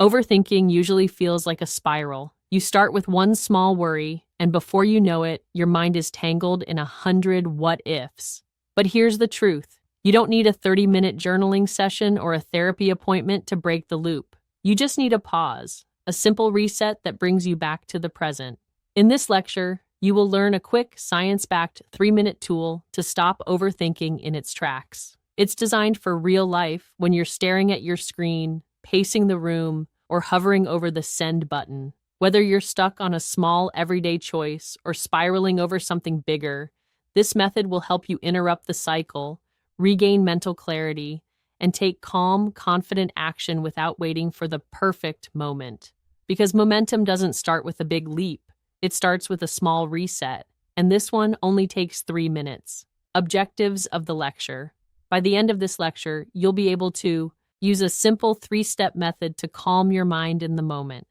Overthinking usually feels like a spiral. You start with one small worry, and before you know it, your mind is tangled in 100 what-ifs. But here's the truth. You don't need a 30-minute journaling session or a therapy appointment to break the loop. You just need a pause, a simple reset that brings you back to the present. In this lecture, you will learn a quick, science-backed 3-minute tool to stop overthinking in its tracks. It's designed for real life when you're staring at your screen, pacing the room, or hovering over the send button. Whether you're stuck on a small everyday choice or spiraling over something bigger, this method will help you interrupt the cycle, regain mental clarity, and take calm, confident action without waiting for the perfect moment. Because momentum doesn't start with a big leap, it starts with a small reset, and this one only takes 3 minutes. Objectives of the lecture. By the end of this lecture, you'll be able to use a simple 3-step method to calm your mind in the moment.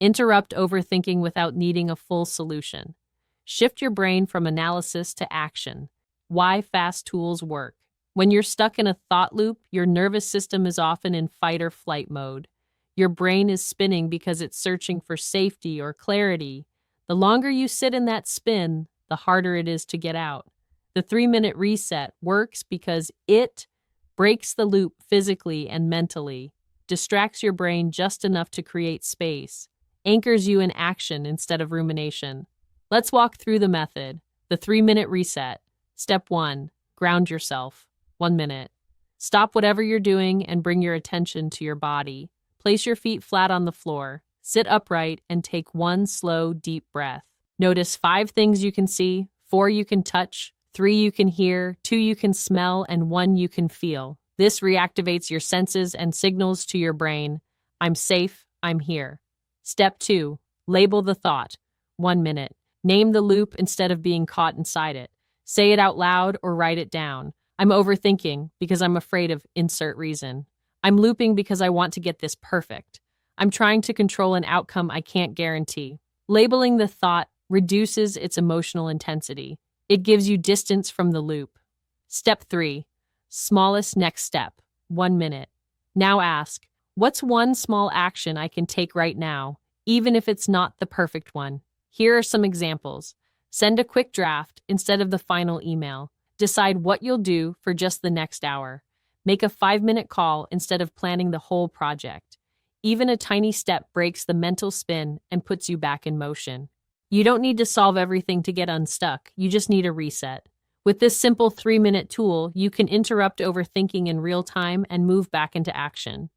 Interrupt overthinking without needing a full solution. Shift your brain from analysis to action. Why fast tools work. When you're stuck in a thought loop, your nervous system is often in fight or flight mode. Your brain is spinning because it's searching for safety or clarity. The longer you sit in that spin, the harder it is to get out. The 3-minute reset works because it breaks the loop physically and mentally, distracts your brain just enough to create space, anchors you in action instead of rumination. Let's walk through the method. The 3-minute reset. Step 1. Ground yourself. 1 minute. Stop whatever you're doing and bring your attention to your body. Place your feet flat on the floor. Sit upright and take 1 slow, deep breath. Notice 5 things you can see, 4 you can touch, 3 you can hear, 2 you can smell, and 1 you can feel. This reactivates your senses and signals to your brain, I'm safe, I'm here. Step 2. Label the thought. 1 minute. Name the loop instead of being caught inside it. Say it out loud or write it down. I'm overthinking because I'm afraid of insert reason. I'm looping because I want to get this perfect. I'm trying to control an outcome I can't guarantee. Labeling the thought reduces its emotional intensity. It gives you distance from the loop. Step 3. Smallest next step. 1 minute. Now ask, what's one small action I can take right now, even if it's not the perfect one? Here are some examples. Send a quick draft instead of the final email. Decide what you'll do for just the next hour. Make a 5-minute call instead of planning the whole project. Even a tiny step breaks the mental spin and puts you back in motion. You don't need to solve everything to get unstuck. You just need a reset. With this simple 3-minute tool, you can interrupt overthinking in real time and move back into action.